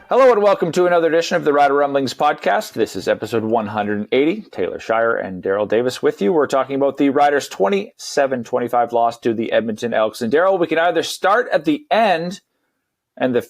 Hello and welcome to another edition of the Rider Rumblings podcast. This is episode 180. Taylor Shire and Darrell Davis with you. We're talking about the Riders' 27-25 loss to the Edmonton Elks. And Darrell, we can either start at the end and the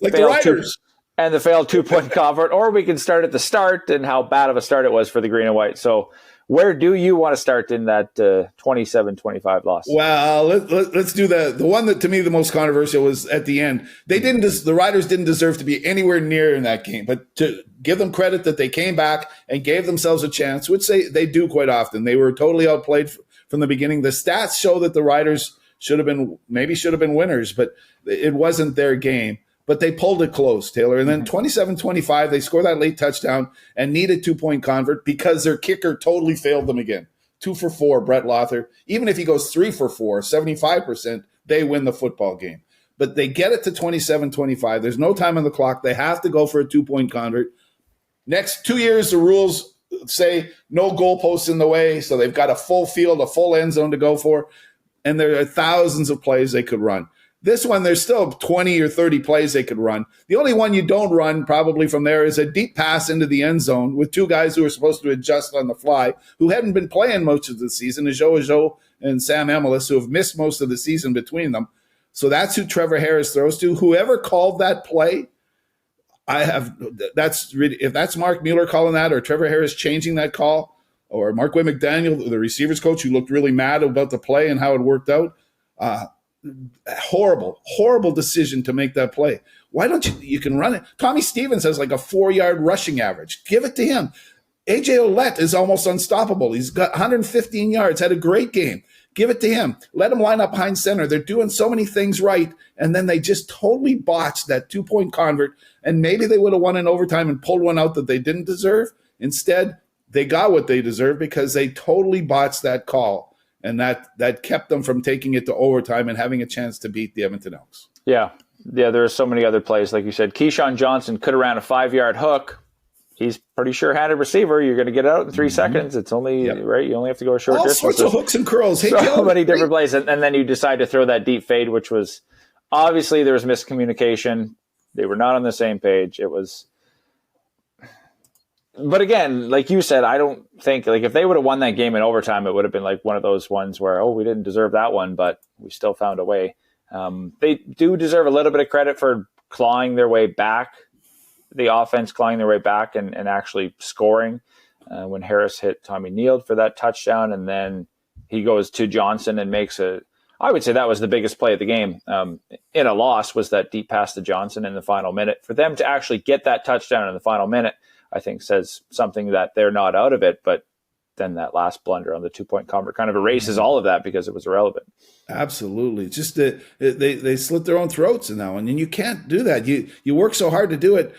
failed two-point convert, or we can start at the start and how bad of a start it was for the green and white. So where do you want to start in that 27-25 loss? Well, let's do the one that to me the most controversial was at the end. The Riders didn't deserve to be anywhere near in that game, but to give them credit that they came back and gave themselves a chance, which they do quite often. They were totally outplayed from the beginning. The stats show that the Riders should have been winners, but it wasn't their game. But they pulled it close, Taylor. And then 27-25, they scored that late touchdown and needed two-point convert because their kicker totally failed them again. 2 for 4, Brett Lothar. Even if he goes 3 for 4, 75%, they win the football game. But they get it to 27-25. There's no time on the clock. They have to go for a two-point convert. Next 2 years, the rules say no goalposts in the way, so they've got a full field, a full end zone to go for, and there are thousands of plays they could run. This one, there's still 20 or 30 plays they could run. The only one you don't run probably from there is a deep pass into the end zone with two guys who are supposed to adjust on the fly, who hadn't been playing most of the season, Ajo and Sam Emelis, who have missed most of the season between them. So that's who Trevor Harris throws to. Whoever called that play, if that's Mark Mueller calling that or Trevor Harris changing that call, or Mark Way McDaniel, the receivers coach, who looked really mad about the play and how it worked out, horrible decision to make that play. Why don't you can run it? Tommy Stevens has like a 4-yard rushing average. Give it to him. AJ Ouellette is almost unstoppable. He's got 115 yards, had a great game. Give it to him. Let him line up behind center. They're doing so many things right, and then they just totally botched that two-point convert, and maybe they would have won in overtime and pulled one out that they didn't deserve. Instead, they got what they deserved because they totally botched that call. And that kept them from taking it to overtime and having a chance to beat the Edmonton Elks. Yeah, there are so many other plays. Like you said, Keyshawn Johnson could have ran a 5-yard hook. He's pretty sure-handed receiver. You're going to get it out in 3 seconds. It's only, right, you only have to go a short distance. All sorts of hooks and curls. Hey, so many different plays. And then you decide to throw that deep fade, which was obviously there was miscommunication. They were not on the same page. It was... But again, like you said, I don't think if they would have won that game in overtime, it would have been like one of those ones where, we didn't deserve that one, but we still found a way. They do deserve a little bit of credit for clawing their way back, the offense clawing their way back and actually scoring when Harris hit Tommy Neal for that touchdown. And then he goes to Johnson and makes I would say that was the biggest play of the game in a loss, was that deep pass to Johnson in the final minute. For them to actually get that touchdown in the final minute, I think says something that they're not out of it, but then that last blunder on the two-point convert kind of erases all of that because it was irrelevant. Absolutely. It's just that they slit their own throats in that one, and you can't do that. You work so hard to do it.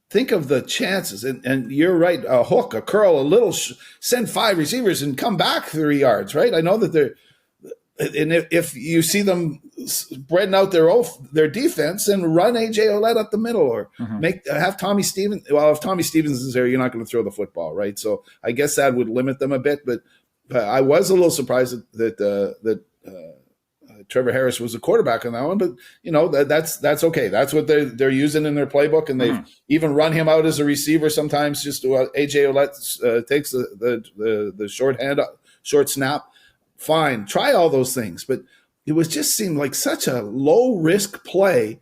Think of the chances, and you're right, a hook, a curl, a little, send 5 receivers and come back 3 yards, right? I know that they're – and if you see them spreading out their defense and run AJ Ouellette up the middle, or have Tommy Stevens. Well, if Tommy Stevens is there, you're not going to throw the football, right? So I guess that would limit them a bit. But I was a little surprised that Trevor Harris was a quarterback on that one. But that's okay. That's what they're using in their playbook, and they've even run him out as a receiver sometimes. Just AJ Ouellette takes the short snap. Fine, try all those things, but it just seemed like such a low risk play,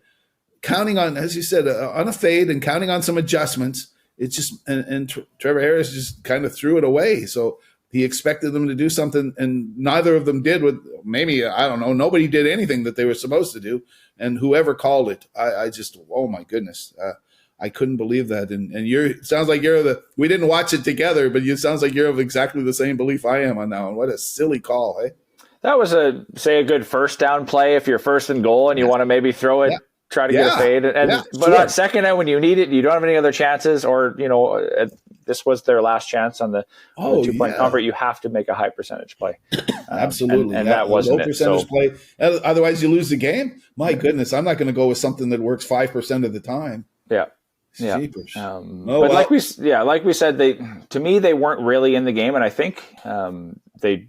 counting on, as you said, on a fade and counting on some adjustments. It's just and Trevor Harris just kind of threw it away. So he expected them to do something, and neither of them did. I don't know, nobody did anything that they were supposed to do, and whoever called it, I just, oh my goodness. I couldn't believe that. And it sounds like we didn't watch it together, but it sounds like you're of exactly the same belief I am on that one. What a silly call, hey? That was a good first down play if you're first and goal and you want to maybe throw it, try to get a fade. But on second end, when you need it, you don't have any other chances, or, this was their last chance on the 2-point convert. You have to make a high percentage play. Absolutely. And that wasn't low percentage play. Otherwise you lose the game. My goodness, I'm not going to go with something that works 5% of the time. Yeah. Like we said, they weren't really in the game, and I think they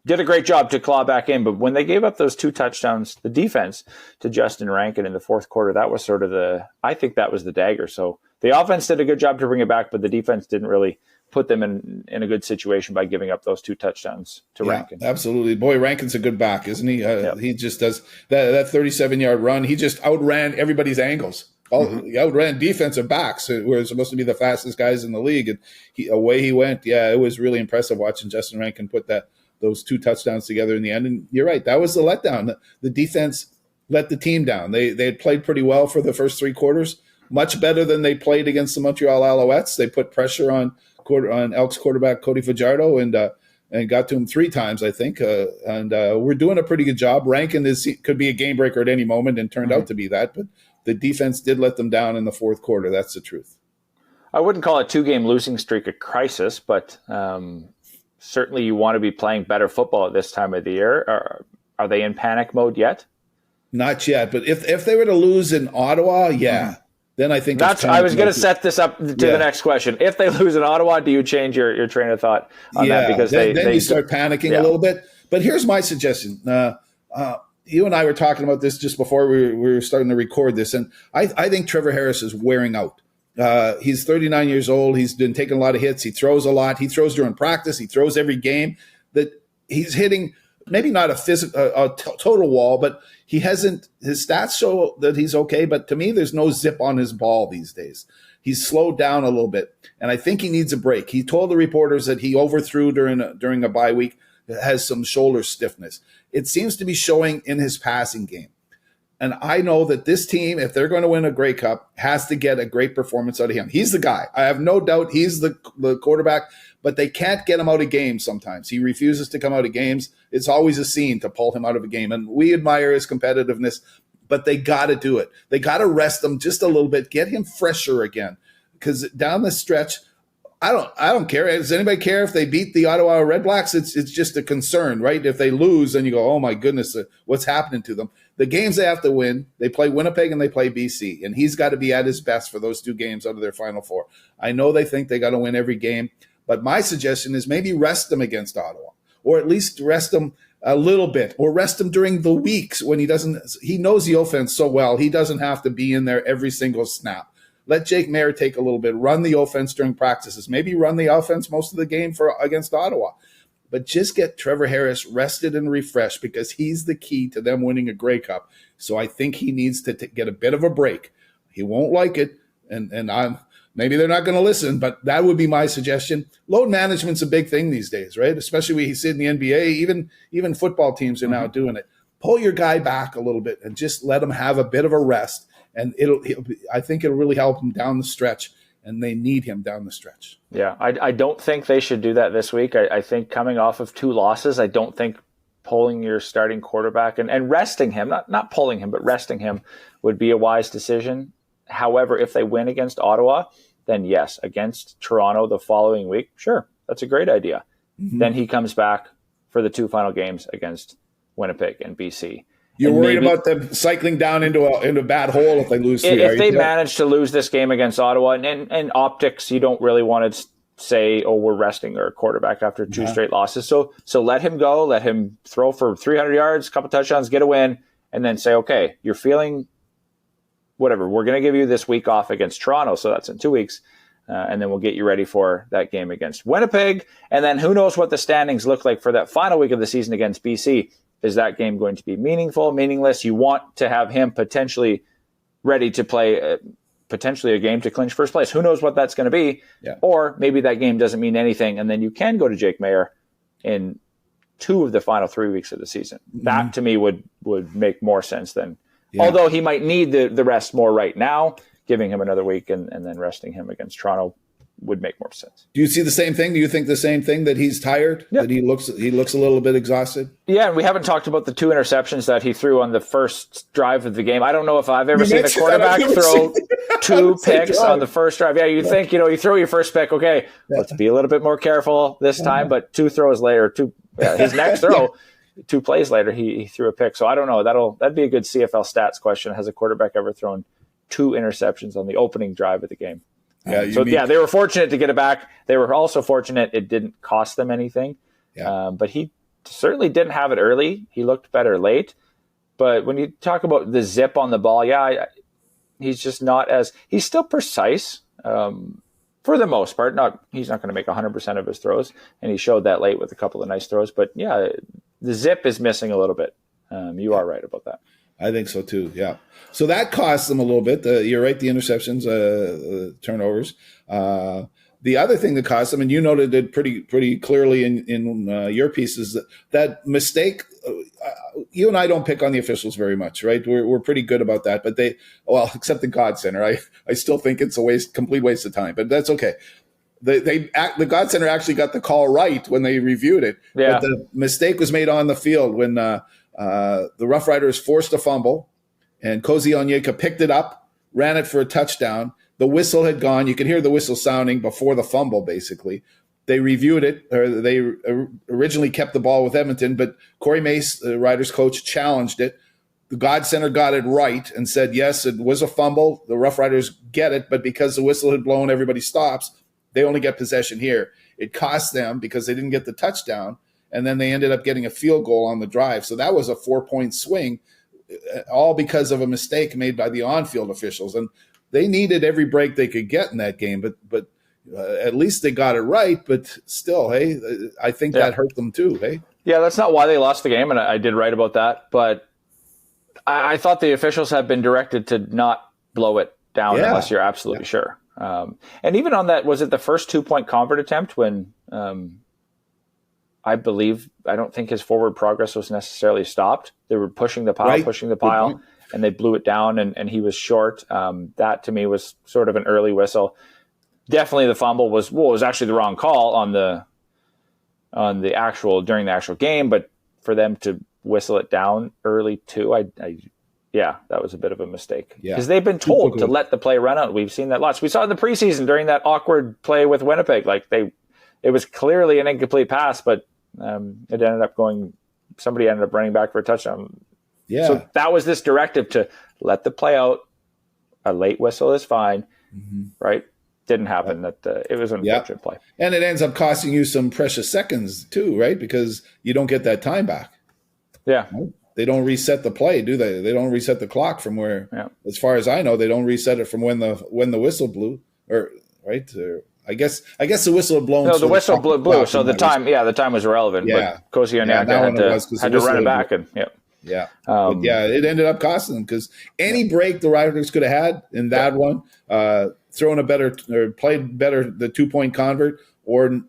did a great job to claw back in. But when they gave up those 2 touchdowns, the defense to Justin Rankin in the fourth quarter, that was sort of I think that was the dagger. So the offense did a good job to bring it back, but the defense didn't really put them in a good situation by giving up those 2 touchdowns to Rankin. Absolutely. Boy, Rankin's a good back, isn't he? He just does that 37-yard run. He just outran everybody's angles. He outran defensive backs who were supposed to be the fastest guys in the league. And away he went. Yeah, it was really impressive watching Justin Rankin put those 2 touchdowns together in the end. And you're right, that was the letdown. The defense let the team down. They had played pretty well for the first 3 quarters, much better than they played against the Montreal Alouettes. They put pressure on Elks quarterback Cody Fajardo and got to him 3 times, I think. We're doing a pretty good job. Rankin could be a game breaker at any moment and turned out to be that, but the defense did let them down in the 4th quarter. That's the truth. I wouldn't call a 2-game losing streak a crisis, but certainly you want to be playing better football at this time of the year. Are they in panic mode yet? Not yet, but if they were to lose in Ottawa, then I think I was going to set this up to the next question. If they lose in Ottawa, do you change your train of thought on that? Because then you start panicking a little bit. But here's my suggestion. You and I were talking about this just before we were starting to record this, and I think Trevor Harris is wearing out. He's 39 years old. He's been taking a lot of hits. He throws a lot. He throws during practice. He throws every game. That he's hitting maybe not a total wall, but he hasn't. His stats show that he's okay. But to me, there's no zip on his ball these days. He's slowed down a little bit, and I think he needs a break. He told the reporters that he overthrew during a bye week. Has some shoulder stiffness. It seems to be showing in his passing game. And I know that this team, if they're going to win a Grey Cup, has to get a great performance out of him. He's the guy. I have no doubt he's the quarterback, but they can't get him out of games sometimes. He refuses to come out of games. It's always a scene to pull him out of a game. And we admire his competitiveness, but they got to do it. They got to rest him just a little bit, get him fresher again. Because down the stretch, I don't care. Does anybody care if they beat the Ottawa Redblacks? It's just a concern, right? If they lose, then you go, oh my goodness, what's happening to them? The games they have to win, they play Winnipeg and they play BC, and he's got to be at his best for those 2 games out of their Final 4. I know they think they got to win every game, but my suggestion is maybe rest them against Ottawa, or at least rest them a little bit, or rest him during the weeks when he knows the offense so well, he doesn't have to be in there every single snap. Let Jake Mayer take a little bit, run the offense during practices, maybe run the offense most of the game against Ottawa. But just get Trevor Harris rested and refreshed because he's the key to them winning a Grey Cup. So I think he needs to get a bit of a break. He won't like it, and maybe they're not going to listen, but that would be my suggestion. Load management's a big thing these days, right? Especially when you see it in the NBA. Even football teams are now doing it. Pull your guy back a little bit and just let him have a bit of a rest. And I think it'll really help him down the stretch, and they need him down the stretch. Yeah, I don't think they should do that this week. I think coming off of 2 losses, I don't think pulling your starting quarterback and resting him, not pulling him, but resting him would be a wise decision. However, if they win against Ottawa, then yes, against Toronto the following week, sure, that's a great idea. Mm-hmm. Then he comes back for the 2 final games against Winnipeg and BC. You're worried about them cycling down into a bad hole if they lose 3. If they manage to lose this game against Ottawa, and optics, you don't really want to say, oh, we're resting our quarterback after 2 straight losses. So let him go, let him throw for 300 yards, a couple touchdowns, get a win, and then say, okay, you're feeling whatever. We're going to give you this week off against Toronto, so that's in 2 weeks, and then we'll get you ready for that game against Winnipeg. And then who knows what the standings look like for that final week of the season against BC. Is that game going to be meaningful, meaningless? You want to have him potentially ready to play potentially a game to clinch first place. Who knows what that's going to be? Yeah. Or maybe that game doesn't mean anything, and then you can go to Jake Mayer in 2 of the final 3 weeks of the season. Mm-hmm. That, to me, would make more sense than although he might need the rest more right now, giving him another week and then resting him against Toronto would make more sense. Do you see the same thing? Do you think the same thing, that he's tired, that he looks a little bit exhausted? Yeah, and we haven't talked about the 2 interceptions that he threw on the first drive of the game. I don't know if I've ever seen a quarterback throw 2 picks on the first drive. Yeah, you think, you throw your first pick, okay, let's be a little bit more careful this time, but 2 throws later, his next throw, 2 plays later, he threw a pick. So I don't know. That'd be a good CFL stats question. Has a quarterback ever thrown 2 interceptions on the opening drive of the game? They were fortunate to get it back. They were also fortunate it didn't cost them anything. Yeah. But he certainly didn't have it early. He looked better late. But when you talk about the zip on the ball, he's just not he's still precise. for the most part. He's not going to make 100% of his throws, and he showed that late with a couple of nice throws. But yeah, the zip is missing a little bit. You are right about that. I think so too. Yeah. So that costs them a little bit. You're right. The interceptions, turnovers. The other thing that cost them, and you noted it pretty clearly in your pieces, that mistake. You and I don't pick on the officials very much, right? We're pretty good about that. But except the God Center, I still think it's a complete waste of time. But that's okay. The God Center actually got the call right when they reviewed it. Yeah. But the mistake was made on the field when the Roughriders forced a fumble, and Cozy Onyeka picked it up, ran it for a touchdown. The whistle had gone. You could hear the whistle sounding before the fumble, basically. They reviewed it, or they originally kept the ball with Edmonton, but Corey Mace, the Riders coach, challenged it. The God Center got it right and said, yes, it was a fumble. The Roughriders get it, but because the whistle had blown, everybody stops. They only get possession here. It cost them because they didn't get the touchdown, and then they ended up getting a field goal on the drive. So that was a 4-point swing, all because of a mistake made by the on-field officials. And they needed every break they could get in that game, but at least they got it right. But still, hey, I think that hurt them too, hey? Yeah, that's not why they lost the game, and I did write about that. But I thought the officials had been directed to not blow it down unless you're absolutely sure. And even on that, was it the first 2-point convert attempt when I don't think his forward progress was necessarily stopped. They were pushing the pile, and they blew it down, and he was short. That to me was sort of an early whistle. Definitely the fumble was actually the wrong call during the actual game, but for them to whistle it down early too, that was a bit of a mistake. Because they've been told to let the play run out. We've seen that lots. We saw it in the preseason during that awkward play with Winnipeg. It was clearly an incomplete pass, but it ended up somebody ended up running back for a touchdown. Yeah. So that was this directive to let the play out. A late whistle is fine, right? Didn't happen. That it was an unfortunate play. And it ends up costing you some precious seconds too, right? Because you don't get that time back. Yeah. Right? They don't reset the play, do they? They don't reset the clock from where, as far as I know, they don't reset it from when the whistle blew, or right? I guess the whistle had blown. No, the whistle blew, so the time was irrelevant. Yeah, but Cozy Onyeka had to run it back, and it ended up costing them because any break the Riders could have had in that one, thrown a better or played better the 2-point convert, or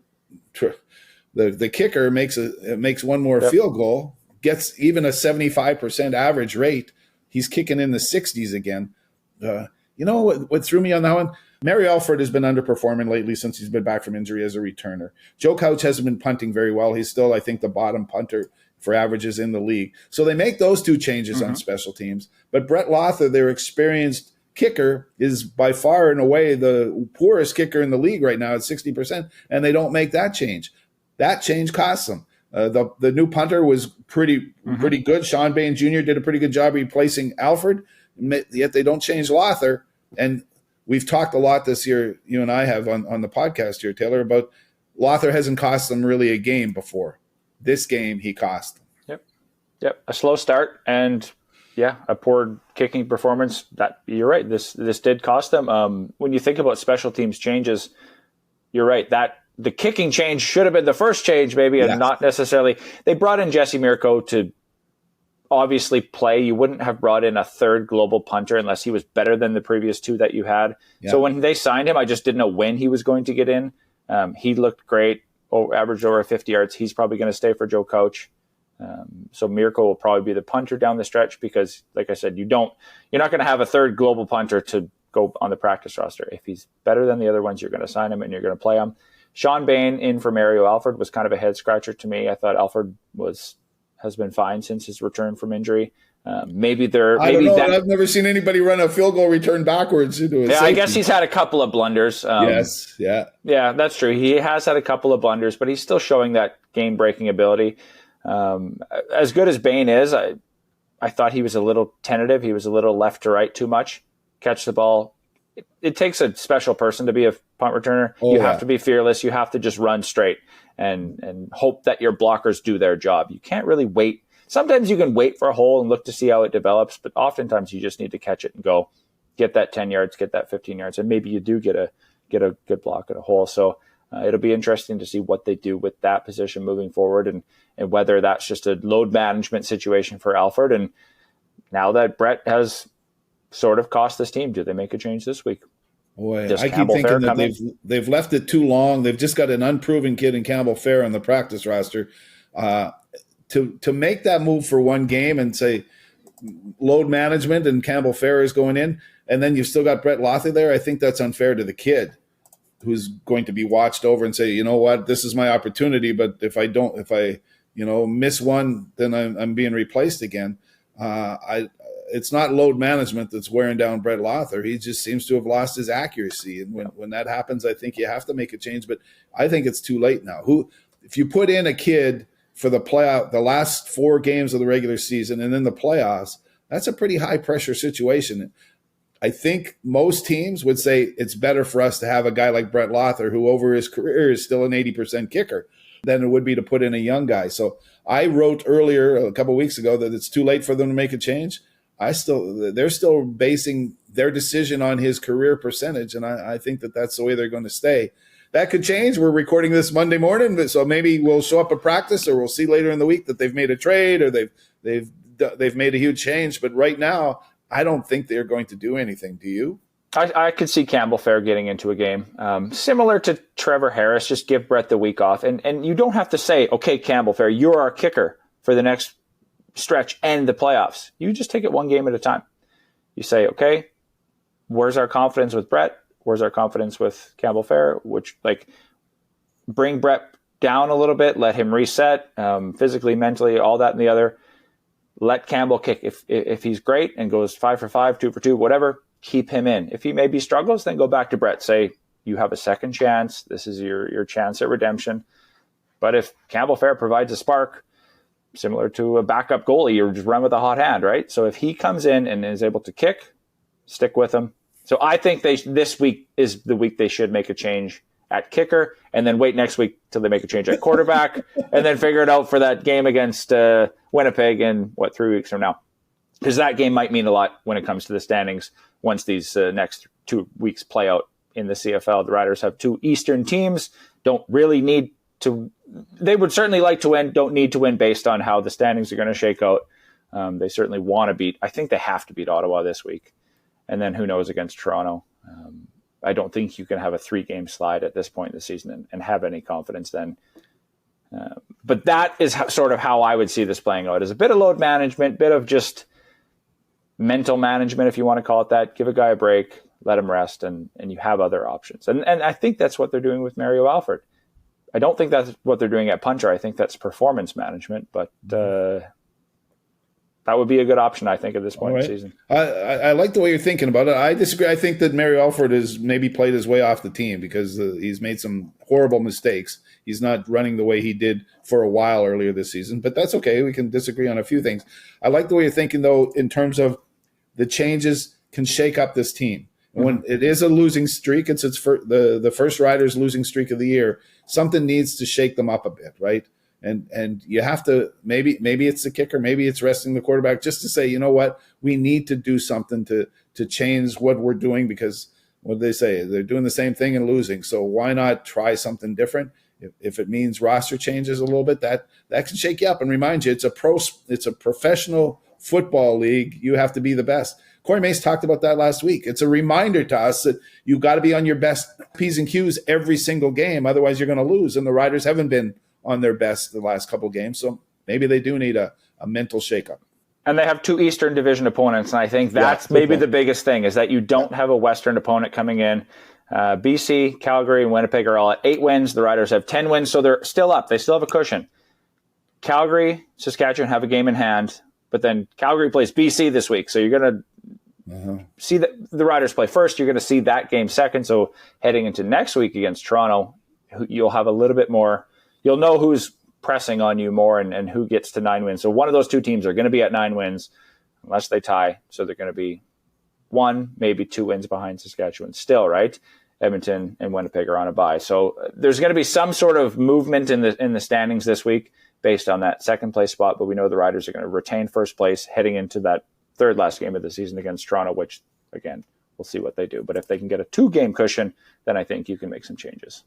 the kicker makes one more field goal, gets even a 75% average rate. He's kicking in the 60s again. You know what threw me on that one? Mary Alford has been underperforming lately since he's been back from injury as a returner. Joe Couch hasn't been punting very well. He's still, I think, the bottom punter for averages in the league. So they make those two changes on special teams. But Brett Lothar, their experienced kicker, is by far and away the poorest kicker in the league right now at 60%, and they don't make that change. That change costs them. The new punter was pretty good. Sean Bain Jr. did a pretty good job replacing Alford, yet they don't change Lothar. And we've talked a lot this year, you and I have on the podcast here, Taylor, about Lothar hasn't cost them really a game before. This game, he cost them. Yep. A slow start and, a poor kicking performance. That you're right. This did cost them. When you think about special teams changes, you're right. That the kicking change should have been the first change, maybe, and not necessarily. They brought in Jesse Mirko to obviously play. You wouldn't have brought in a third global punter unless he was better than the previous two that you had. Yeah. So when they signed him, I just didn't know when he was going to get in. He looked great, averaged over 50 yards. He's probably going to stay for Joe Couch. So Mirko will probably be the punter down the stretch because, like I said, you're not going to have a third global punter to go on the practice roster. If he's better than the other ones, you're going to sign him and you're going to play him. Sean Bain in for Mario Alford was kind of a head scratcher to me. I thought Alford has been fine since his return from injury. I don't know. I've never seen anybody run a field goal return backwards into a safety. I guess he's had a couple of blunders. Yeah, that's true. He has had a couple of blunders, but he's still showing that game-breaking ability. As good as Bain is, I thought he was a little tentative. He was a little left to right too much. Catch the ball. It takes a special person to be a punt returner. You have to be fearless. You have to just run straight and hope that your blockers do their job. You can't really wait. Sometimes you can wait for a hole and look to see how it develops, but oftentimes you just need to catch it and go. get that 10 yards, get that 15 yards, and maybe you do get a good block at a hole. So it'll be interesting to see what they do with that position moving forward, and whether that's just a load management situation for Alford. And now that Brett has sort of cost this team, do they make a change this week? Boy, I keep thinking that they've left it too long. They've just got an unproven kid in Campbell Fair on the practice roster. To make that move for one game and say load management and Campbell Fair is going in, and then you've still got Brett Lothy there, I think that's unfair to the kid who's going to be watched over and say, you know what, this is my opportunity, but if I miss one, then I'm being replaced again. It's not load management that's wearing down Brett Lother. He just seems to have lost his accuracy. And when that happens, I think you have to make a change. But I think it's too late now. If you put in a kid for the last 4 games of the regular season and then the playoffs, that's a pretty high pressure situation. I think most teams would say it's better for us to have a guy like Brett Lother, who over his career is still an 80% kicker, than it would be to put in a young guy. So I wrote earlier, a couple of weeks ago, that it's too late for them to make a change. They're still basing their decision on his career percentage, and I think that's the way they're going to stay. That could change. We're recording this Monday morning, so maybe we'll show up at practice, or we'll see later in the week that they've made a trade or they've made a huge change. But right now, I don't think they're going to do anything. Do you? I could see Campbell Fair getting into a game similar to Trevor Harris. Just give Brett the week off, and you don't have to say, okay, Campbell Fair, you're our kicker for the next stretch and the playoffs. You just take it one game at a time. You say, okay, where's our confidence with Brett? Where's our confidence with Campbell Fair? Bring Brett down a little bit, let him reset physically, mentally, all that and the other. Let Campbell kick. If he's great and goes 5 for 5, 2 for 2, whatever, keep him in. If he maybe struggles, then go back to Brett. Say, you have a second chance. This is your chance at redemption. But if Campbell Fair provides a spark, similar to a backup goalie, you just run with a hot hand, right? So if he comes in and is able to kick, stick with him. So I think this week is the week they should make a change at kicker, and then wait next week till they make a change at quarterback, and then figure it out for that game against Winnipeg in 3 weeks from now. Because that game might mean a lot when it comes to the standings once these next 2 weeks play out in the CFL. The Riders have 2 Eastern teams, don't really need to. They would certainly like to win, don't need to win based on how the standings are going to shake out. They certainly want to beat. I think they have to beat Ottawa this week. And then who knows against Toronto. I don't think you can have a 3-game slide at this point in the season and have any confidence then. But that is sort of how I would see this playing out, is a bit of load management, bit of just mental management, if you want to call it that. Give a guy a break, let him rest, and you have other options. And I think that's what they're doing with Mario Alford. I don't think that's what they're doing at punter. I think that's performance management, but that would be a good option, I think, at this point in the season. I like the way you're thinking about it. I disagree. I think that Mario Alford has maybe played his way off the team because he's made some horrible mistakes. He's not running the way he did for a while earlier this season, but that's okay. We can disagree on a few things. I like the way you're thinking, though, in terms of the changes can shake up this team. When it is a losing streak, it's the first Riders losing streak of the year, something needs to shake them up a bit, right? And you have to, maybe it's the kicker, maybe it's resting the quarterback, just to say, you know what, we need to do something to change what we're doing, because what do they say? They're doing the same thing and losing. So why not try something different? If it means roster changes a little bit, that can shake you up and remind you it's a professional football league. You have to be the best. Corey Mace talked about that last week. It's a reminder to us that you got to be on your best P's and Q's every single game. Otherwise, you're going to lose. And the Riders haven't been on their best the last couple of games. So maybe they do need a mental shakeup. And they have 2 Eastern Division opponents. And I think that's maybe the biggest thing, is that you don't have a Western opponent coming in. BC, Calgary, and Winnipeg are all at 8 wins. The Riders have 10 wins, so they're still up. They still have a cushion. Calgary, Saskatchewan have a game in hand, but then Calgary plays BC this week. So you're going to see the Riders play first. You're going to see that game second. So heading into next week against Toronto, you'll have a little bit more. You'll know who's pressing on you more and who gets to 9 wins. So one of those 2 teams are going to be at 9 wins unless they tie. So they're going to be 1, maybe 2 wins behind Saskatchewan still, right? Edmonton and Winnipeg are on a bye. So there's going to be some sort of movement in the standings this week based on that second place spot. But we know the Riders are going to retain first place heading into that third last game of the season against Toronto, which, again, we'll see what they do. But if they can get a 2-game cushion, then I think you can make some changes.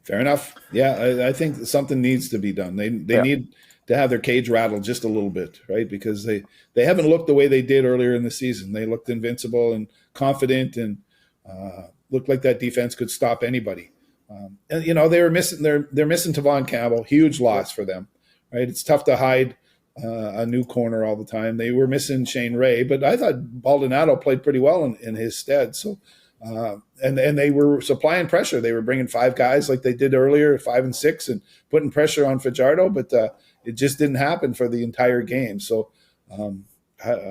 Fair enough. Yeah, I think something needs to be done. They need to have their cage rattled just a little bit, right? Because they haven't looked the way they did earlier in the season. They looked invincible and confident, and looked like that defense could stop anybody. And they were missing. They're missing Tavon Campbell. Huge loss for them, right? It's tough to hide a new corner all the time. They were missing Shane Ray, but I thought Baldonado played pretty well in his stead. So. And they were supplying pressure. They were bringing 5 guys like they did earlier, 5 and 6, and putting pressure on Fajardo, but it just didn't happen for the entire game. So I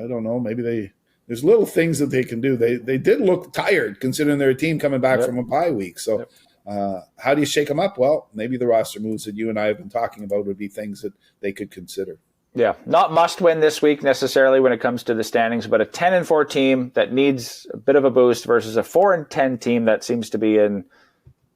don't know. Maybe there's little things that they can do. They did look tired considering they're a team coming back from a bye week. So how do you shake them up? Well, maybe the roster moves that you and I have been talking about would be things that they could consider. Yeah, not must win this week necessarily when it comes to the standings, but a 10-4 team that needs a bit of a boost versus a 4-10 team that seems to be in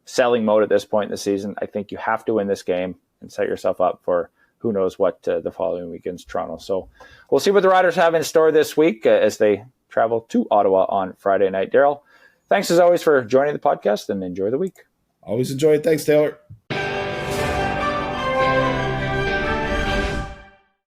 selling mode at this point in the season. I think you have to win this game and set yourself up for who knows what the following week against Toronto. So we'll see what the Riders have in store this week as they travel to Ottawa on Friday night. Darrell, thanks as always for joining the podcast, and enjoy the week. Always enjoy it. Thanks, Taylor.